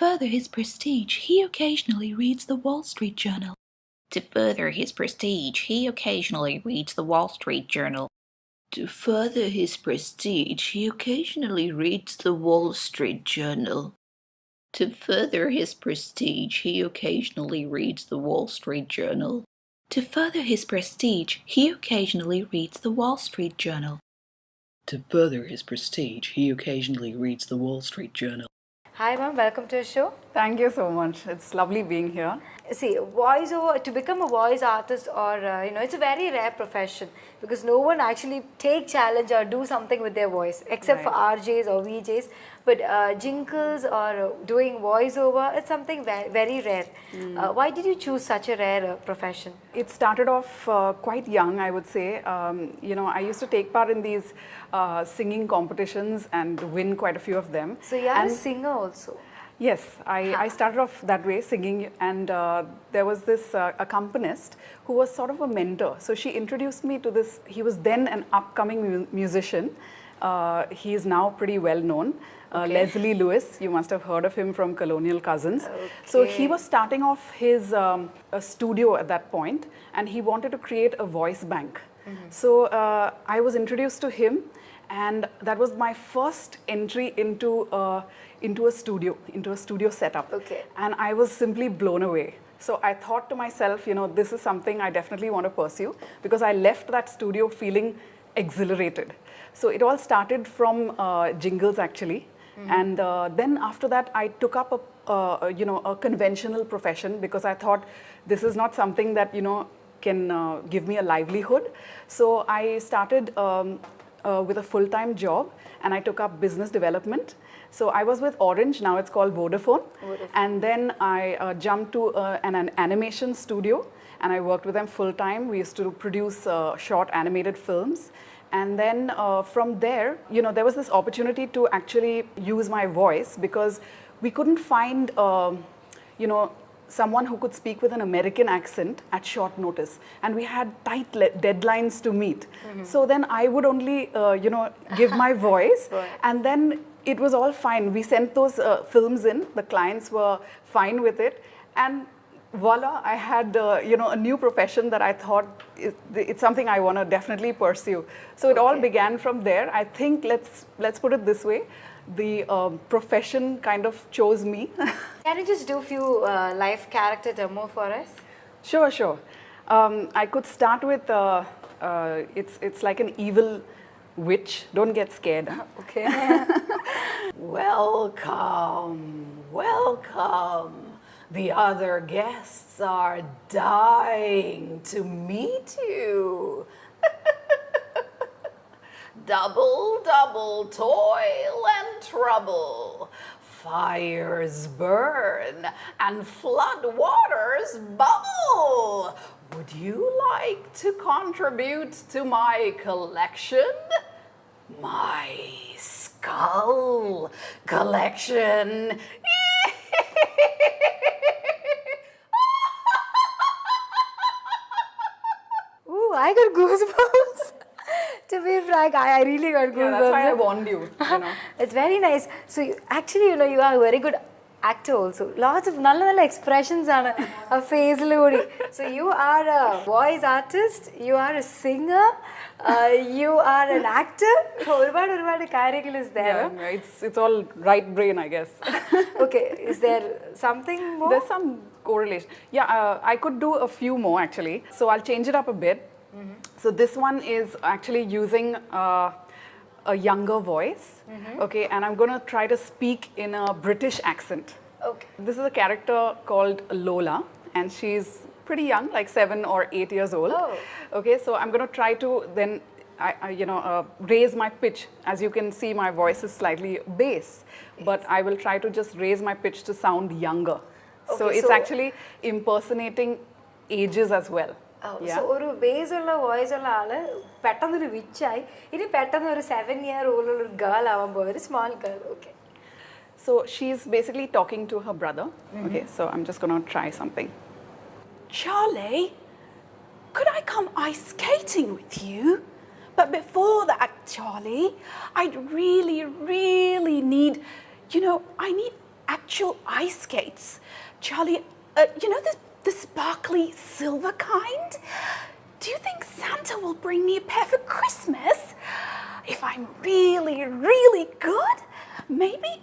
further his prestige, he occasionally reads the Wall Street Journal. To further his prestige, he occasionally reads the Wall Street Journal. To further his prestige, he occasionally reads the Wall Street Journal. To further his prestige, he occasionally reads the Wall Street Journal. To further his prestige, he occasionally reads the Wall Street Journal. To further his prestige, he occasionally reads the Wall Street Journal. Hi ma'am, welcome to the show. Thank you so much. It's lovely being here. See, voiceover, to become a voice artist or, it's a very rare profession because no one actually take challenge or do something with their voice except for RJs or VJs. But jingles or doing voiceover, it's something very rare. Why did you choose such a rare profession? It started off quite young, I would say. I used to take part in these singing competitions and win quite a few of them. So you are a singer also? Yes, I started off that way singing, and there was this accompanist who was sort of a mentor. So she introduced me to this. He was then an upcoming musician. He is now pretty well known. Leslie Lewis, you must have heard of him from Colonial Cousins. Okay. So he was starting off his studio at that point, and he wanted to create a voice bank. So I was introduced to him, and that was my first entry into a studio setup. Okay. And I was simply blown away. So I thought to myself, this is something I definitely want to pursue, because I left that studio feeling exhilarated. So it all started from jingles actually. And then after that, I took up a conventional profession, because I thought this is not something that can give me a livelihood. So I started with a full-time job, and I took up business development. So I was with Orange, now it's called Vodafone. And then I jumped to an animation studio, and I worked with them full-time. We used to produce short animated films. And then from there, there was this opportunity to actually use my voice, because we couldn't find, someone who could speak with an American accent at short notice. And we had tight deadlines to meet. So then I would only, give my voice. And then it was all fine. We sent those films in. The clients were fine with it. And voila, I had a new profession that I thought it's something I want to definitely pursue. So it all began from there. I think let's put it this way: the profession kind of chose me. Can you just do a few live character demo for us? Sure. I could start with it's like an evil witch. Don't get scared. Okay. Welcome. The other guests are dying to meet you. Double toil and trouble. Fires burn and flood waters bubble. Would you like to contribute to my collection? My skull collection. Ooh, I got goosebumps. To be frank, I really got goosebumps. Yeah, that's why I warned you. It's very nice. So actually, you are a very good actor also. Lots of nalla expressions on a face. So you are a voice artist, you are a singer, you are an actor. Urvadu Kairikal is there. Yeah, it's all right brain, I guess. Okay, is there something more? There's some correlation. Yeah, I could do a few more actually. So I'll change it up a bit. So this one is actually using a younger voice, okay, and I'm going to try to speak in a British accent. Okay. This is a character called Lola, and she's pretty young, like 7 or 8 years old. Oh. Okay, so I'm going to try to then, raise my pitch. As you can see, my voice is slightly bass, but I will try to just raise my pitch to sound younger. So Okay, it's so- actually impersonating ages as well. So ഒരു base ഉള്ള voice ഉള്ള ആള് പെട്ടെന്നൊരു വിച്ചായി ഇനി പെട്ടെന്ന് ഒരു 7-year-old ഒരു girl ആവാൻ പോയ ഒരു small girl okay So she's basically talking to her brother. Okay, so I'm just going to try something. Charlie, could I come ice skating with you? But before that, Charlie, I'd really need, I need actual ice skates. Charlie, you know the sparkly silver kind? Do you think Santa will bring me a pair for Christmas? If I'm really, really good, maybe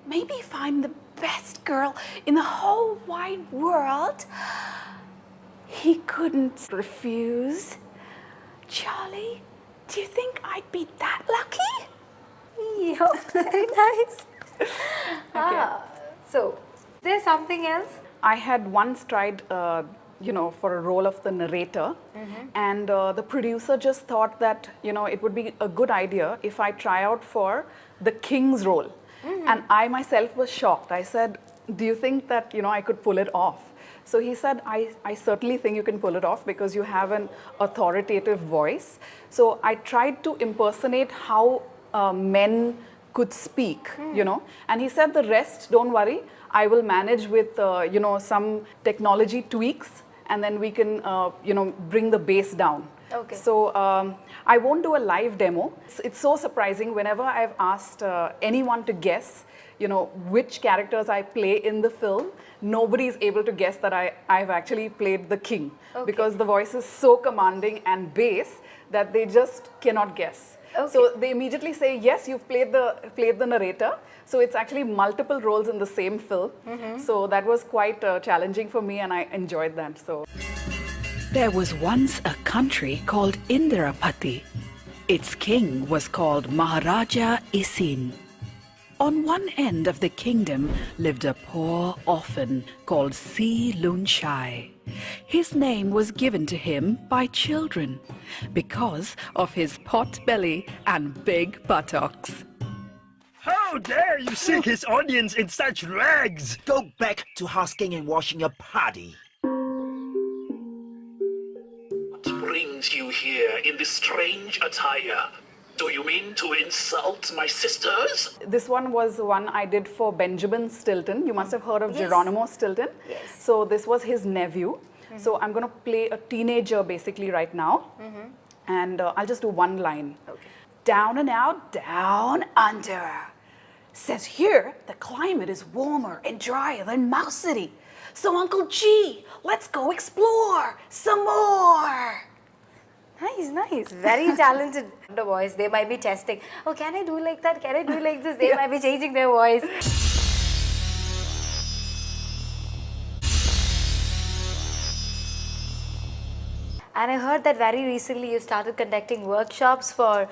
if I'm the best girl in the whole wide world, he couldn't refuse. Charlie, do you think I'd be that lucky? Yeah, very nice. So, is there something else? I had once tried, for a role of the narrator, and the producer just thought that, it would be a good idea if I try out for the king's role. And I myself was shocked. I said, do you think that, I could pull it off? So he said, I certainly think you can pull it off because you have an authoritative voice. So I tried to impersonate how men could speak, and he said, the rest, don't worry, I will manage with, some technology tweaks, and then we can, bring the bass down. Okay. So I won't do a live demo. It's so surprising whenever I've asked anyone to guess, which characters I play in the film, nobody is able to guess that I've actually played the king. Okay. Because the voice is so commanding and bass that they just cannot guess. Okay. So they immediately say, yes, you've played the narrator. So it's actually multiple roles in the same film. So that was quite challenging for me, and I enjoyed that. So there was once a country called Indrapati. Its king was called Maharaja Isin. On one end of the kingdom lived a poor orphan called Si Lunshai. His name was given to him by children because of his pot belly and big buttocks. How dare you sink his audience in such rags! Go back to husking and washing your paddy. What brings you here in this strange attire? Do you mean to insult my sisters? This one was one I did for Benjamin Stilton. You must have heard of Yes. Geronimo Stilton. Yes. So this was his nephew. So I'm going to play a teenager basically right now. And I'll just do one line. Okay. Down and out, down under. Says here the climate is warmer and drier than Mouse City. So Uncle G, let's go explore some more. Nice, nice. Very talented voice. They might be testing. Oh, can I do like that? Can I do like this? They might be changing their voice. And I heard that very recently you started conducting workshops for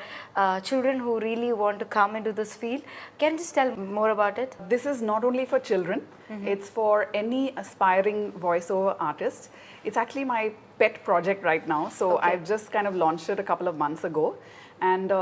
children who really want to come into this field. Can you just tell more about it? This is not only for children, it's for any aspiring voiceover artist. It's actually my pet project right now. So I've just kind of launched it a couple of months ago. And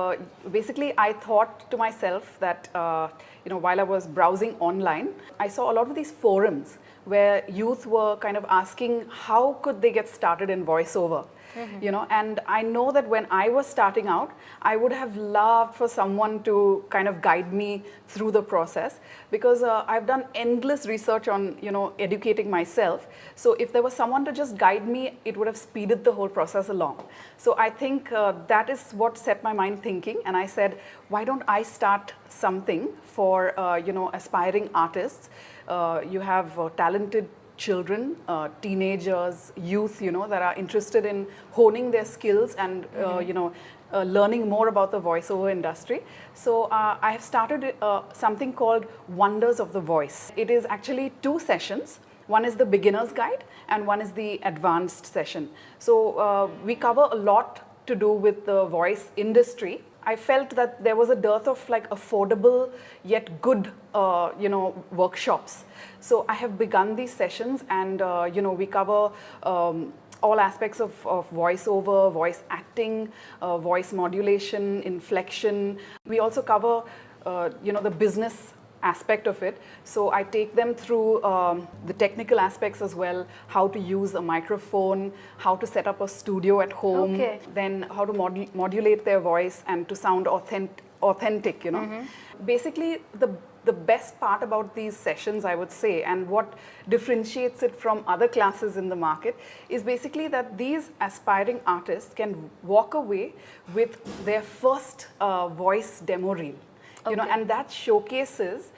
basically I thought to myself that, while I was browsing online, I saw a lot of these forums where youth were kind of asking how could they get started in voiceover. And I know that when I was starting out, I would have loved for someone to kind of guide me through the process, because I've done endless research on, educating myself. So if there was someone to just guide me, it would have speeded the whole process along. So I think that is what set my mind thinking. And I said, why don't I start something for, aspiring artists? You have talented children, teenagers, youth, that are interested in honing their skills and, learning more about the voiceover industry. So I have started something called Wonders of the Voice. It is actually 2 sessions. One is the beginner's guide and one is the advanced session. So we cover a lot to do with the voice industry. I felt that there was a dearth of affordable yet good, workshops. So I have begun these sessions, and we cover all aspects of voiceover, voice acting, voice modulation, inflection. We also cover, the business aspect of it. So I take them through the technical aspects as well, how to use a microphone, how to set up a studio at home, then how to modulate their voice and to sound authentic, Basically, the best part about these sessions, I would say, and what differentiates it from other classes in the market is basically that these aspiring artists can walk away with their first voice demo reel. And that showcases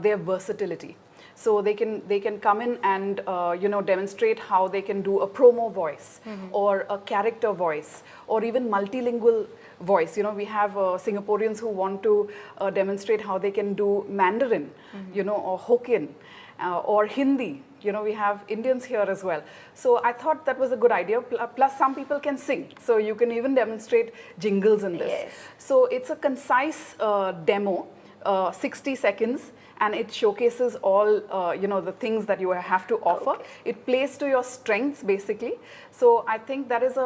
their versatility. So they can come in and demonstrate how they can do a promo voice or a character voice or even multilingual voice. We have Singaporeans who want to demonstrate how they can do Mandarin, or Hokkien or Hindi. We have Indians here as well. So I thought that was a good idea. Plus some people can sing. So you can even demonstrate jingles in this. Yes. So it's a concise demo, 60 seconds. And it showcases all, the things that you have to offer. Okay. It plays to your strengths, basically. So I think that is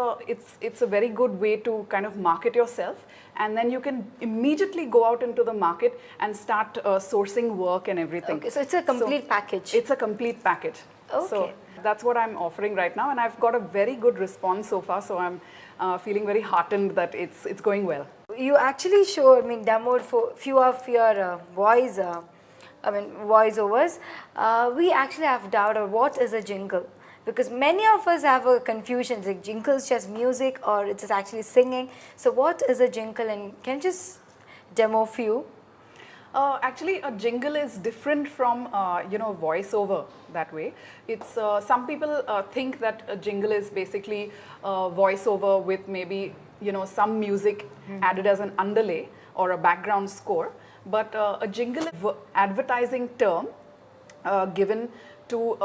it's a very good way to kind of market yourself. And then you can immediately go out into the market and start sourcing work and everything. Okay, so it's a complete package. It's a complete package. Okay. So that's what I'm offering right now. And I've got a very good response so far. So I'm feeling very heartened that it's going well. You actually demoed for few of your voiceovers. We actually have doubt of what is a jingle, because many of us have a confusion, like jingles just music or it's actually singing. So what is a jingle, and can you just demo few? Actually, a jingle is different from voiceover that way. It's some people think that a jingle is basically voiceover with maybe some music added as an underlay or a background score. But a jingle is an advertising term given to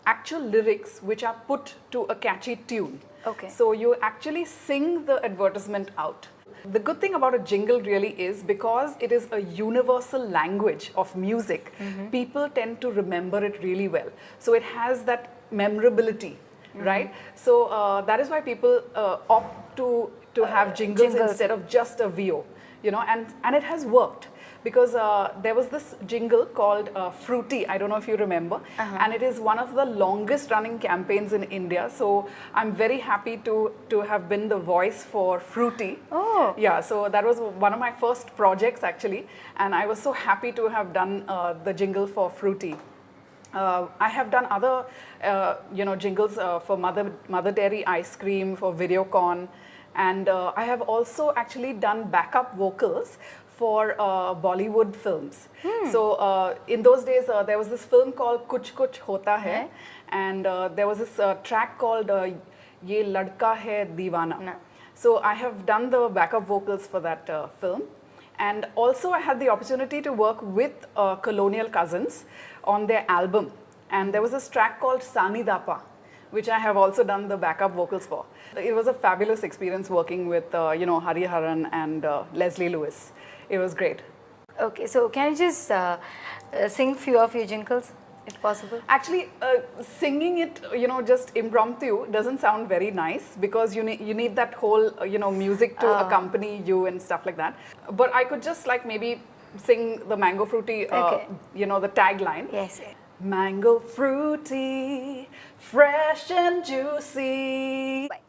actual lyrics which are put to a catchy tune. Okay. So you actually sing the advertisement out. The good thing about a jingle really is because it is a universal language of music, people tend to remember it really well. So it has that memorability, right? So that is why people opt to have jingles instead of just a VO, and it has worked. Because there was this jingle called Fruity, I don't know if you remember, and it is one of the longest running campaigns in India. So I'm very happy to have been the voice for Fruity. Oh. Yeah, so that was one of my first projects actually, and I was so happy to have done the jingle for Fruity. I have done other jingles for Mother Dairy ice cream, for Videocon, and I have also actually done backup vocals for Bollywood films. So in those days, there was this film called Kuch Kuch Hota Hai, and there was this track called Ye Ladka Hai Deewana. So I have done the backup vocals for that film. And also I had the opportunity to work with Colonial Cousins on their album. And there was this track called Sani Dapa, which I have also done the backup vocals for. It was a fabulous experience working with Hari Haran and Leslie Lewis. It was great. Okay, so can you just sing few of your jingles, if possible? Actually, singing it, just impromptu doesn't sound very nice because you need that whole, music to accompany you and stuff like that. But I could just maybe sing the Mango Fruity, the tagline. Yes. Mango Fruity, fresh and juicy. Bye.